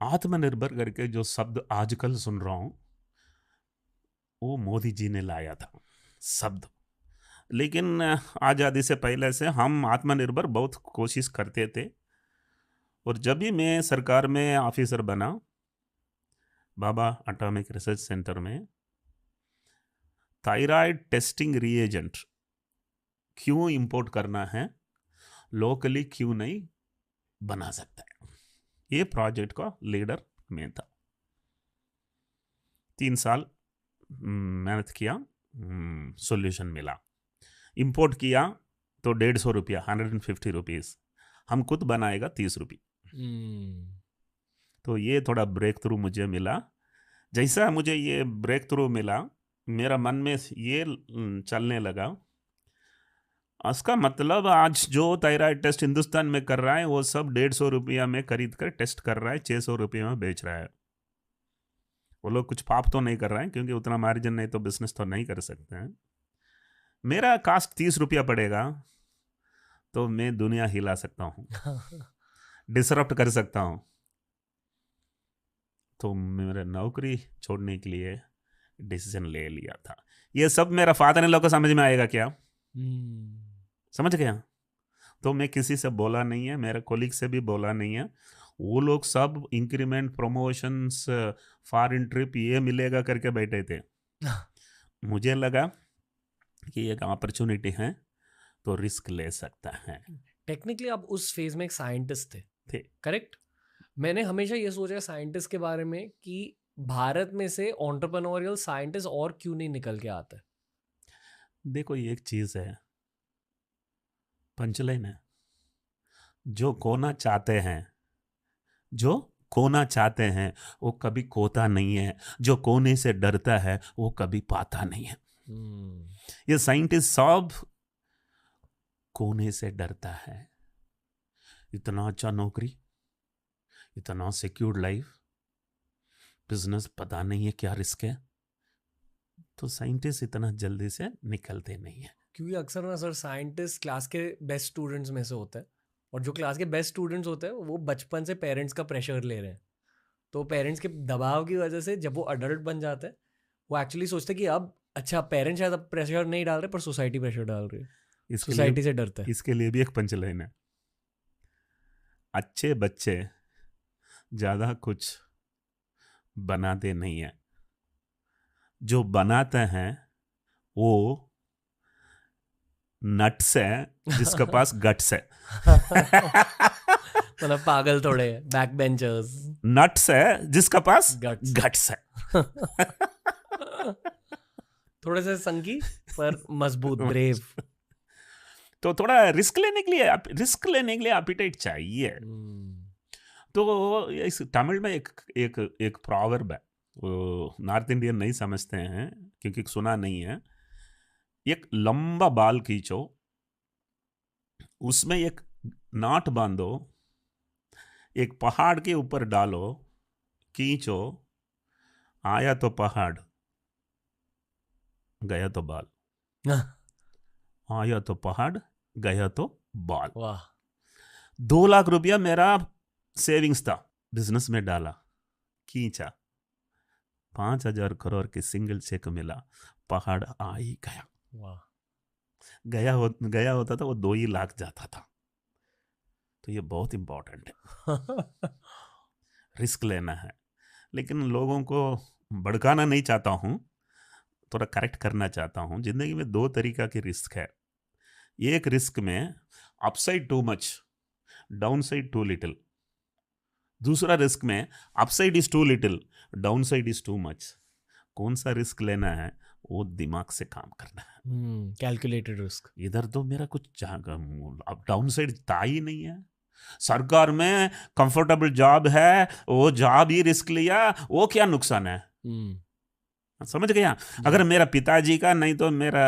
आत्मनिर्भर करके जो शब्द आजकल सुन रहा हूं, वो मोदी जी ने लाया था शब्द। लेकिन आज़ादी से पहले से हम आत्मनिर्भर बहुत कोशिश करते थे। और जब भी मैं सरकार में ऑफिसर बना, बाबा एटॉमिक रिसर्च सेंटर में, थायराइड टेस्टिंग रिएजेंट क्यों इंपोर्ट करना है, लोकली क्यों नहीं बना सकता है, ये प्रोजेक्ट का लीडर मैं था। 3 साल मेहनत किया, सॉल्यूशन मिला। इंपोर्ट किया तो 150 रुपया, 150 रुपीज़, हम खुद बनाएगा 30 रुपये। तो ये थोड़ा ब्रेक थ्रू मुझे मिला। जैसा मुझे ये ब्रेक थ्रू मिला, मेरा मन में ये चलने लगा, उसका मतलब आज जो थायराइड टेस्ट हिंदुस्तान में कर रहा है वो सब 150 रुपया में खरीद कर टेस्ट कर रहा है, 600 रुपये में बेच रहा है। वो लोग कुछ पाप तो नहीं कर रहे हैं, क्योंकि उतना मार्जिन नहीं तो बिजनेस तो नहीं कर सकते हैं। मेरा कास्ट 30 रुपया पड़ेगा तो मैं दुनिया हिला सकता हूँ, डिसरप्ट कर सकता हूँ। तो मेरे नौकरी छोड़ने के लिए डिसीजन ले लिया था। ये सब मेरा फादर इन लॉ को समझ में आएगा क्या? समझ गया? तो मैं किसी से बोला नहीं है, मेरे कोलीग से भी बोला नहीं है। वो लोग सब इंक्रीमेंट, प्रमोशंस, फॉरेन ट्रिप ये मिलेगा करके बैठे थे। मुझे लगा कि एक अपॉर्चुनिटी है तो रिस्क ले सकता है। टेक्निकली आप उस फेज में एक साइंटिस्ट थे। करेक्ट? मैंने हमेशा ये सोचा साइंटिस्ट के बारे में कि भारत में से एंटरप्रेन्योरियल साइंटिस्ट और क्यों नहीं निकल के आते। देखो, ये एक चीज है, पंचलाइन है, जो खोना चाहते हैं, जो खोना चाहते हैं वो कभी खोता नहीं है, जो खोने से डरता है वो कभी पाता नहीं है। ये साइंटिस्ट सब खोने से डरता है। इतना अच्छा नौकरी, इतना सिक्योर्ड लाइफ, बिजनेस पता नहीं है क्या रिस्क है, तो साइंटिस्ट इतना जल्दी से निकलते नहीं है। क्योंकि अक्सर ना सर, साइंटिस्ट क्लास के बेस्ट स्टूडेंट्स में से होते हैं, और जो क्लास के बेस्ट स्टूडेंट्स होते हैं वो बचपन से पेरेंट्स का प्रेशर ले रहे हैं। तो पेरेंट्स के दबाव की वजह से जब वो अडल्ट बन जाते हैं, वो एक्चुअली सोचते हैं कि अब अच्छा, पेरेंट्स शायद अब प्रेशर नहीं डाल रहे पर सोसाइटी प्रेशर डाल रही है। सोसाइटी से डरता है। इसके लिए भी एक पंचलाइन है, अच्छे बच्चे ज्यादा कुछ बनाते नहीं है, जो बनाते हैं वो नट्स है जिसके पास गट्स है। मतलब पागल थोड़े बैक बेंचर्स। नट्स है जिसका पास Guts. गट्स है। थोड़े से संकी पर मजबूत, ब्रेव। तो थोड़ा रिस्क लेने के लिए एपिटाइट चाहिए। तो इस तमिल में एक प्रॉवर्ब है, वो नॉर्थ इंडियन नहीं समझते हैं क्योंकि सुना नहीं है। एक लंबा बाल खींचो, उसमें एक नाट बांधो, एक पहाड़ के ऊपर डालो, खींचो, आया तो पहाड़, गया तो बाल, आया तो पहाड़, गया तो बाल। वाह। 2 लाख रुपया मेरा सेविंग्स था, बिजनेस में डाला, खींचा, 5,000 करोड़ की सिंगल चेक मिला, पहाड़ आ ही गया। वाह। गया होता था वो 2 ही लाख जाता था। तो ये बहुत इंपॉर्टेंट है, रिस्क लेना है। लेकिन लोगों को भड़काना नहीं चाहता हूँ, थोड़ा करेक्ट करना चाहता हूँ। जिंदगी में 2 तरीका की रिस्क है। एक रिस्क में upside too much, down side too little. दूसरा रिस्क में upside is too little, down side is too much. कौन सा रिस्क लेना है वो दिमाग से काम करना है। Calculated risk. इधर तो मेरा कुछ अब डाउन साइड था ही नहीं है। सरकार में कंफर्टेबल जॉब है, वो जॉब ही रिस्क लिया, वो क्या नुकसान है? समझ गया? अगर मेरा पिताजी का नहीं तो मेरा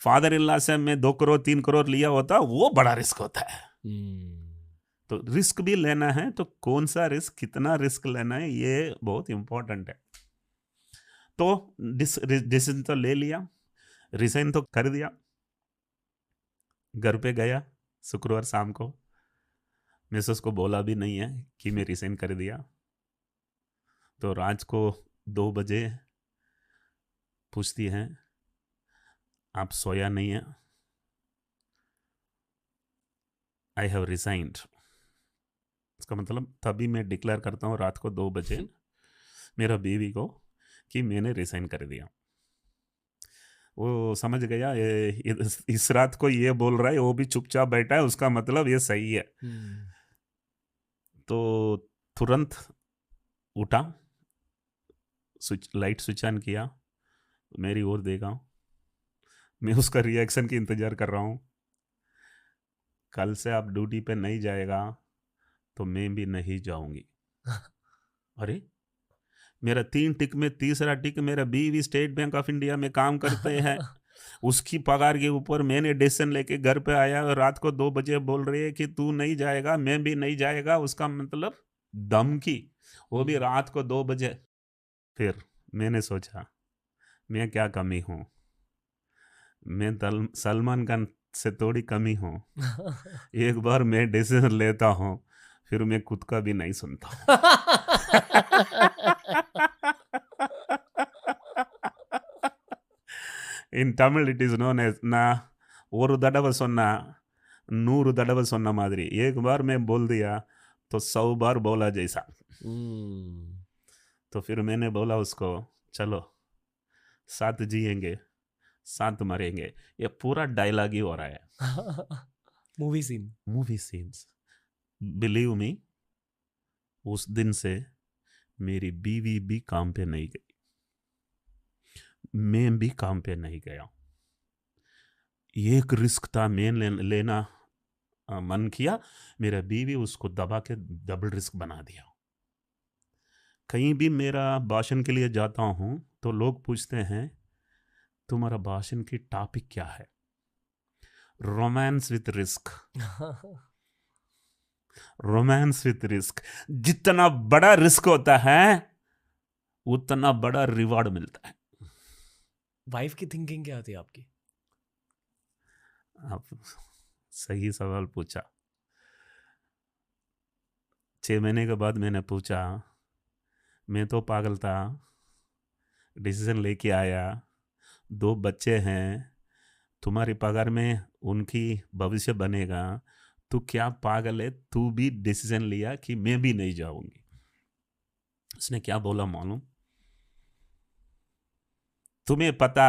फादर इन लॉ से मैं 2 करोड़ 3 करोड़ लिया होता, वो बड़ा रिस्क होता है। तो रिस्क भी लेना है, तो कौन सा रिस्क, कितना रिस्क लेना है, ये बहुत इंपॉर्टेंट है। तो डिसीजन तो ले लिया, रिजाइन तो कर दिया। घर पे गया शुक्रवार शाम को, मिसेस को बोला भी नहीं है कि मैं रिजाइन कर दिया। तो रात को 2 बजे पूछती है, आप सोया नहीं है? I have resigned. इसका मतलब तभी मैं डिक्लेयर करता हूँ रात को 2 बजे मेरा बीवी को कि मैंने रिसाइन कर दिया। वो समझ गया इस रात को ये बोल रहा है, वो भी चुपचाप बैठा है, उसका मतलब ये सही है। तो तुरंत उठा, लाइट स्विच ऑन किया, मेरी ओर देखा, मैं उसका रिएक्शन की इंतजार कर रहा हूँ। कल से आप ड्यूटी पे नहीं जाएगा तो मैं भी नहीं जाऊंगी। अरे, मेरा 3 टिक में तीसरा टिक, मेरा बीवी स्टेट बैंक ऑफ इंडिया में काम करते हैं, उसकी पगार के ऊपर मैंने डिसीजन लेके घर पे आया और रात को 2 बजे बोल रही है कि तू नहीं जाएगा, मैं भी नहीं जाएगा। उसका मतलब धमकी, वो भी रात को 2 बजे। फिर मैंने सोचा, मैं क्या कमी हूँ, मैं सलमान खान से थोड़ी कमी हूँ। एक बार मैं डिसीजन लेता हूँ, फिर मैं खुद का भी नहीं सुनता हूँ। In Tamil it is known as ना ஒரு தடவை சொன்னா 100 தடவை சொன்ன மாதிரி, एक बार मैं बोल दिया तो 100 बार बोला जैसा। तो फिर मैंने बोला उसको, चलो साथ जिएंगे साथ मरेंगे। ये पूरा डायलॉग ही हो रहा है, मूवी सीन्स। बिलीव मी, उस दिन से मेरी बीवी भी काम पे नहीं गई, मैं भी काम पे नहीं गया। एक रिस्क था, मैं लेना मन किया, मेरा बीवी उसको दबा के डबल रिस्क बना दिया। कहीं भी मेरा भाषण के लिए जाता हूँ तो लोग पूछते हैं, तुम्हारा भाषण की टॉपिक क्या है? Romance with risk. Romance with risk. जितना बड़ा रिस्क होता है उतना बड़ा रिवॉर्ड मिलता है। वाइफ की थिंकिंग क्या थी आपकी? आप सही सवाल पूछा। 6 महीने के बाद मैंने पूछा, मैं तो पागल था, डिसीजन लेके आया, 2 बच्चे हैं, तुम्हारी पगार में उनकी भविष्य बनेगा, तू क्या पागल है? तू भी डिसीजन लिया कि मैं भी नहीं जाऊंगी। उसने क्या बोला मालूम? तुम्हें पता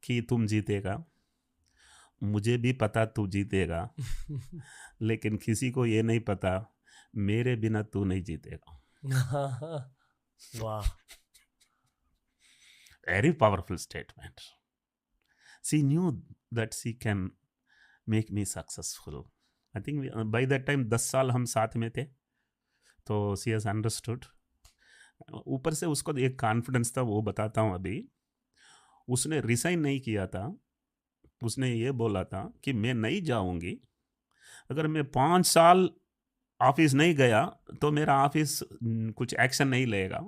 कि तुम जीतेगा, मुझे भी पता तू जीतेगा, लेकिन किसी को ये नहीं पता मेरे बिना तू नहीं जीतेगा। वाह, very powerful statement. She knew that she can make me successful. I think by that time 10 साल हम साथ में थे, तो she has understood. ऊपर से उसको एक कॉन्फिडेंस था, वो बताता हूँ अभी। उसने रिसाइन नहीं किया था, उसने ये बोला था कि मैं नहीं जाऊंगी, अगर मैं 5 साल ऑफिस नहीं गया तो मेरा ऑफिस कुछ एक्शन नहीं लेगा,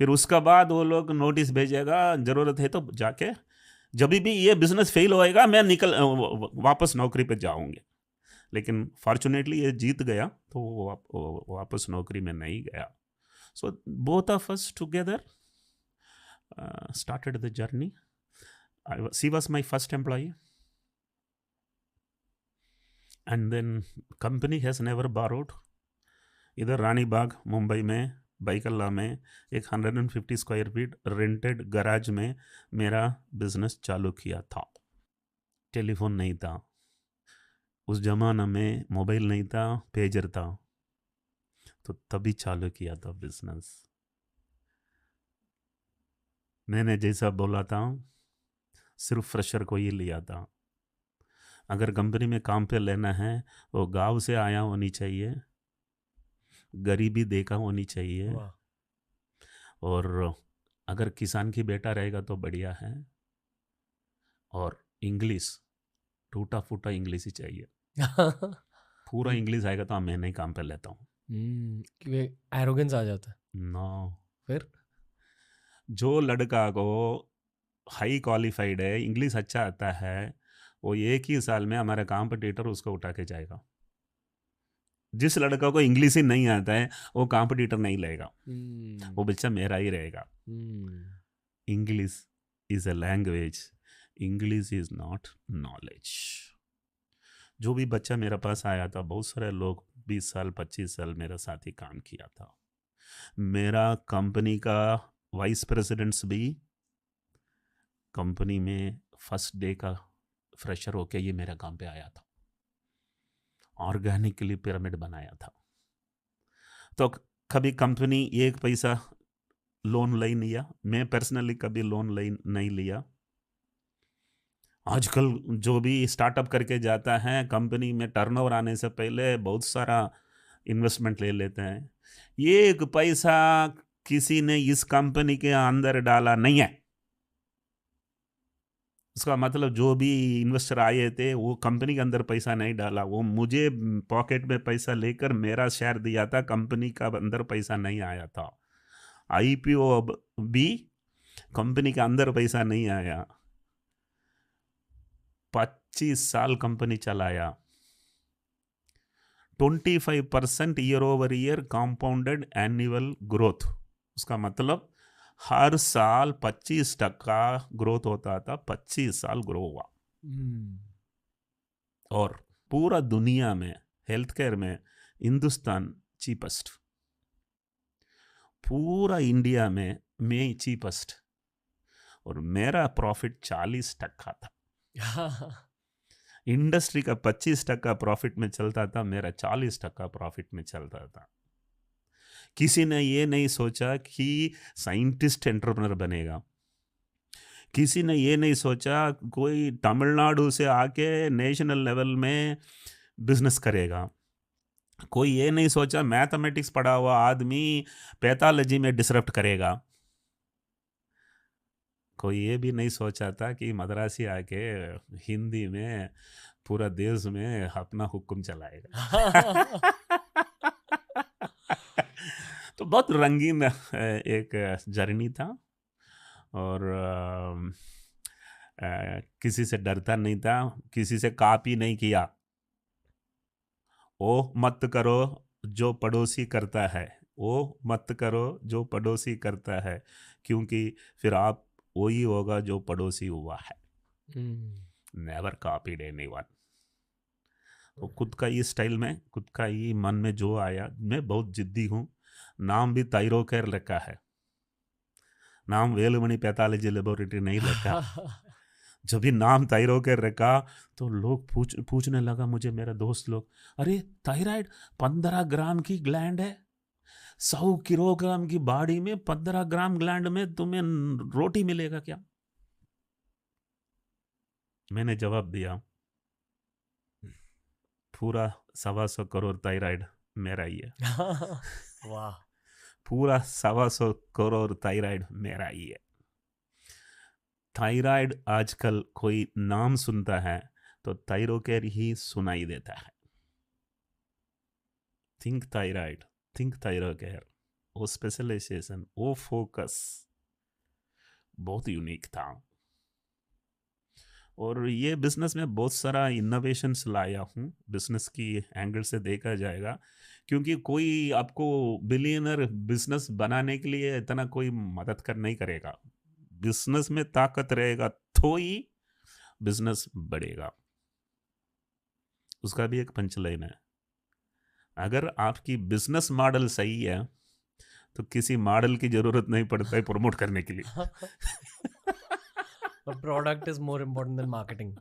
फिर उसका बाद वो लोग नोटिस भेजेगा, जरूरत है तो जाके जब भी ये बिजनेस फेल होएगा मैं वापस नौकरी पे जाऊंगे। लेकिन फॉर्चुनेटली ये जीत गया, तो वो वापस नौकरी में नहीं गया। So both of us together started the journey. She was my first employee, and then company has never borrowed. इधर रानी बाग मुंबई में बाइकल्ला में एक 150 स्क्वायर फीट रेंटेड गराज में मेरा बिजनेस चालू किया था। टेलीफोन नहीं था उस जमाना में, मोबाइल नहीं था, पेजर था, तो तभी चालू किया था बिजनेस। मैंने जैसा बोला था, सिर्फ फ्रेशर को ही लिया था। अगर कंपनी में काम पे लेना है वो गांव से आया होनी चाहिए, गरीबी देखा होनी चाहिए, और अगर किसान की बेटा रहेगा तो बढ़िया है, और इंग्लिश टूटा फूटा इंग्लिश ही चाहिए। पूरा इंग्लिश आएगा तो मैं नहीं काम पे लेता हूँ। एरोगेंस आ जाता है। नो, फिर जो लड़का को हाई क्वालिफाइड है, इंग्लिश अच्छा आता है, वो एक ही साल में हमारा कॉम्पिटिटर उसको उठा के जाएगा। जिस लड़का को इंग्लिश ही नहीं आता है वो कॉम्पिटिटर नहीं लेगा, हम्म, वो बच्चा मेरा ही रहेगा। Hmm, English is a language, English is not knowledge. जो भी बच्चा मेरे पास आया था, बहुत सारे लोग 20 साल 25 साल मेरे साथ ही काम किया था। मेरा कंपनी का वाइस प्रेसिडेंट्स भी कंपनी में फर्स्ट डे का फ्रेशर होके ये मेरे काम पे आया था, ऑर्गेनिकली पिरामिड बनाया था। तो कभी कंपनी एक पैसा लोन ले लिया, मैं पर्सनली कभी लोन ले नहीं लिया। आजकल जो भी स्टार्टअप करके जाता है, कंपनी में टर्नओवर आने से पहले बहुत सारा इन्वेस्टमेंट ले लेते हैं। एक पैसा किसी ने इस कंपनी के अंदर डाला नहीं है। उसका मतलब जो भी इन्वेस्टर आए थे वो कंपनी के अंदर पैसा नहीं डाला, वो मुझे पॉकेट में पैसा लेकर मेरा शेयर दिया था, कंपनी का अंदर पैसा नहीं आया था। आईपीओ भी कंपनी के अंदर पैसा नहीं आया। 25 साल कंपनी चलाया, 25% year over year compounded annual growth. उसका मतलब हर साल 25% ग्रोथ होता था, 25 साल ग्रो हुआ। हम्म, और पूरा दुनिया में हेल्थ केयर में हिंदुस्तान चीपेस्ट, पूरा इंडिया में मैं चीपेस्ट, और मेरा प्रॉफिट 40% था। इंडस्ट्री का 25% प्रॉफिट में चलता था, मेरा 40% प्रॉफिट में चलता था। किसी ने ये नहीं सोचा कि साइंटिस्ट एंटरप्रेन्योर बनेगा, किसी ने ये नहीं सोचा कोई तमिलनाडु से आके नेशनल लेवल में बिजनेस करेगा, कोई ये नहीं सोचा मैथमेटिक्स पढ़ा हुआ आदमी पैथोलॉजी में डिसरप्ट करेगा, कोई ये भी नहीं सोचा था कि मद्रासी आके हिंदी में पूरा देश में अपना हुक्म चलाएगा। तो बहुत रंगीन एक जर्नी था, और किसी से डरता नहीं था, किसी से कॉपी नहीं किया। ओ मत करो जो पड़ोसी करता है, ओ मत करो जो पड़ोसी करता है, क्योंकि फिर आप वही होगा जो पड़ोसी हुआ है। Never copied anyone. तो खुद का ही स्टाइल में, खुद का ही मन में जो आया, मैं बहुत जिद्दी हूँ। नाम भी थायरोकेयर रखा है, नाम वेलुमणि पैथोलॉजी लेबोरेटरी नहीं रखा। जब भी नाम थायरोकेयर रखा तो लोग पूछने लगा मुझे, मेरा दोस्त लोग, अरे थायराइड 15 ग्राम की ग्लैंड है, 100 किलोग्राम की बॉडी में 15 ग्राम ग्लैंड में तुम्हें रोटी मिलेगा क्या? मैंने जवाब दिया, पूरा 125 करोड़ थायराइड मेरा ही है। वाह, पूरा 125 करोड़ थायराइड मेरा ही है। थायराइड आजकल कोई नाम सुनता है तो थायरोकेयर ही सुनाई देता है। थिंक थायराइड, थिंक थायरोकेयर, वो स्पेशलाइजेशन, वो फोकस बहुत यूनिक था। और ये बिजनेस में बहुत सारा इनोवेशंस लाया हूँ, बिजनेस की एंगल से देखा जाएगा, क्योंकि कोई आपको बिलियनर बिजनेस बनाने के लिए इतना कोई मदद कर नहीं करेगा। बिजनेस में ताकत रहेगा तो ही बिजनेस बढ़ेगा। उसका भी एक पंचलाइन है, अगर आपकी बिजनेस मॉडल सही है तो किसी मॉडल की जरूरत नहीं पड़ता है प्रमोट करने के लिए। Product is more important then marketing.